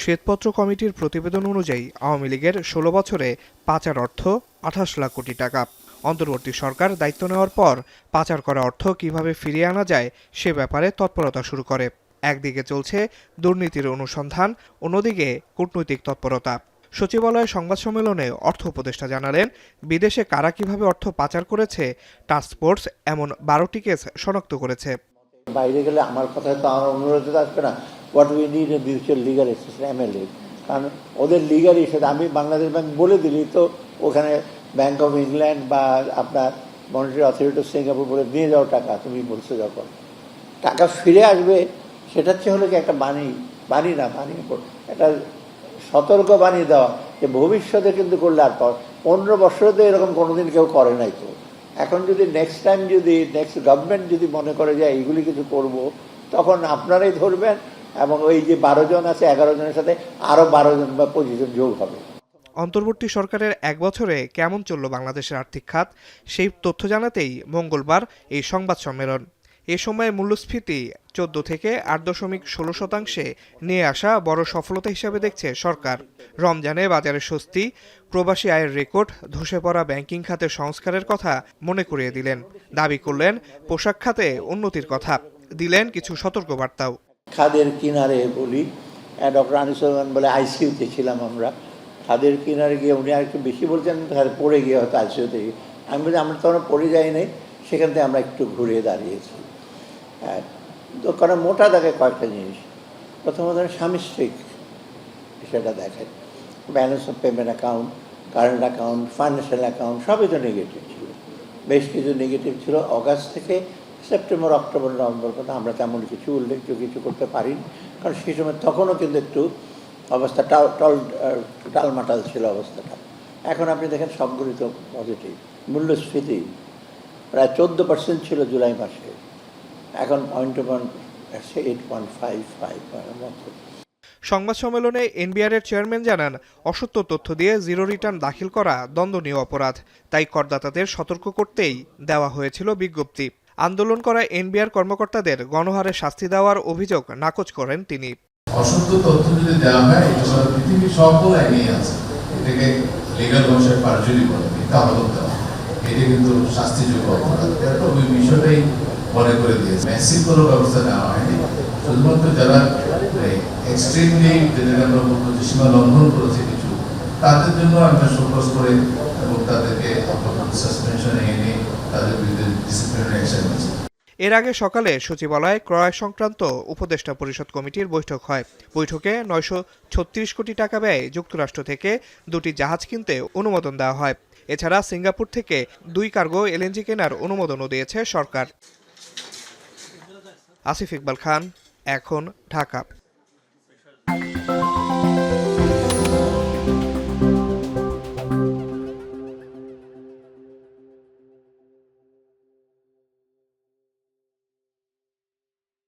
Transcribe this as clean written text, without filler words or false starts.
শ্বেতপত্র কমিটির প্রতিবেদন অনুযায়ী আওয়ামী লীগের ১৬ বছরে পাচার অর্থ ২৮ লাখ কোটি টাকা। অন্তর্বর্তী সরকার দায়িত্ব নেওয়ার পর পাচার করা অর্থ কিভাবে ফিরিয়ে আনা যায় সে ব্যাপারে তৎপরতা শুরু করে। একদিকে চলছে দুর্নীতির অনুসন্ধান, অন্যদিকে কূটনৈতিক তৎপরতা। সচিবালয়ে সংবাদ সম্মেলনে অর্থ উপদেষ্টা জানালেন, বিদেশে কারা কিভাবে অর্থ পাচার করেছে টাস্কফোর্স এমন ১২টি কেস শনাক্ত করেছে। বাইরে গেলে আমার কথায় তো আমার অনুরোধে আসবে না। What we need a mutual legal assistant MLA, কারণ ওদের লিগাল ইস্যু আমি বাংলাদেশ ব্যাংক বলে দিলি তো ওখানে ব্যাংক অফ ইংল্যান্ড বা আপনার মনিটারি অথরিটি অফ সিঙ্গাপুর বলে নিয়ে যাও টাকা, তুমি বলছো যখন টাকা ফিরে আসবে সেটা হচ্ছে হলো কি একটা বাণী না একটা সতর্ক বাণী দেওয়া যে ভবিষ্যতে কিন্তু করলে আর 15 বছরে তো এরকম কোনোদিন কেউ করে নাই। তো এখন যদি নেক্সট টাইম যদি নেক্সট গভর্নমেন্ট যদি মনে করে যে এইগুলি কিছু করব, তখন আপনারাই ধরবেন এবং ওই যে 12 জন আছে 11 জনের সাথে আরো 12 জন বা 25 জন যোগ হবে। অন্তর্বর্তী সরকারের এক বছরে কেমন চলল বাংলাদেশের আর্থিক খাত, সেই তথ্য জানাতেই মঙ্গলবার এই সংবাদ সম্মেলন। এ সময় মূল্যস্ফীতি 14 থেকে 8.16% নিয়ে আসা বড় সফলতা হিসেবে দেখছে সরকার। রমজানে বাজারে স্বস্তি, প্রবাসী আয়ের রেকর্ড, ধসে পড়া ব্যাংকিং খাতের সংস্কারের কথা মনে করিয়ে দিলেন। দাবি করলেন পোশাক খাতে উন্নতির কথা, দিলেন কিছু সতর্কবার্তাও। খাদের কিনারে বলি, ডক্টর আনিসুজ্জামান বলে আইসিইউতে ছিলাম আমরা, খাদের কিনারে গিয়ে উনি আর একটু বেশি বলছেন, পড়ে গিয়ে হয়তো আইসিইউতে গিয়ে আমি বলি আমরা তখন পড়ে যাই নাই, সেখান থেকে আমরা একটু ঘুরে দাঁড়িয়েছি। হ্যাঁ, তো কারণ মোটা দেখে কয়েকটা জিনিস। প্রথমত সামষ্টিক সেটা দেখে, balance of payment account, current account, financial account সবই তো নেগেটিভ ছিল। বেশ কিছু নেগেটিভ ছিল। অগাস্ট থেকে সেপ্টেম্বর, অক্টোবর, নভেম্বর পর্যন্ত আমরা তেমন কিছু উল্লেখযোগ্য কিছু করতে পারিনি, কারণ সেই সময় তখনও কিন্তু একটু অবস্থা টালমাটাল ছিল অবস্থাটা। এখন আপনি দেখেন সবগুলি তো পজিটিভ। মূল্যস্ফীতি প্রায় 14% ছিল জুলাই মাসে, এখন 8.55 মতো। সংবাদ সম্মেলনে এনবিআরের চেয়ারম্যান জানান, অসত্য তথ্য দিয়ে জিরো রিটার্ন দাখিল করা দণ্ডনীয় অপরাধ, তাই করদাতাদের সতর্ক করতেই দেওয়া হয়েছিল বিজ্ঞপ্তি। আন্দোলন করা এনবিআর কর্মকর্তাদের গণহারে শাস্তি দেওয়ার অভিযোগ নাকচ করেন তিনি। অসত্য তথ্য যদি দেওয়া হয়, এটা পৃথিবীর সকল আইনেই আছে, এটাকে লিগাল ভাষায় পারজুরি বলে, মিথ্যা আলাদা দেওয়া, এটা কিন্তু শাস্তিযোগ্য অপরাধ। এটা ওই বিষয়টাই মনে করে দিয়েছে। ম্যাসিভ কোনো ব্যবস্থা নেওয়া হয়নি, শুধুমাত্র যারা এক্সট্রিমলি যেটাকে আমরা বলবো যে সীমা লঙ্ঘন করেছে কিছু, তাদের জন্য আমরা ফোকাস করে এবং তাদেরকে সাসপেনশনে এনে তাদের বিরুদ্ধে ডিসিপ্লিনারি অ্যাকশন নিয়েছে। এর আগে সকালে সচিবালয়ে ক্রয় সংক্রান্ত উপদেষ্টা পরিষদ কমিটির বৈঠক হয়। বৈঠকে 936 কোটি টাকা ব্যয়ে যুক্তরাষ্ট্র থেকে 2টি জাহাজ কিনতে অনুমোদন দেওয়া হয়। এছাড়া সিঙ্গাপুর থেকে 2 কার্গো এলএনজি কেনার অনুমোদনও দিয়েছে সরকার। আসিফ ইকবাল খান, এখন, ঢাকা।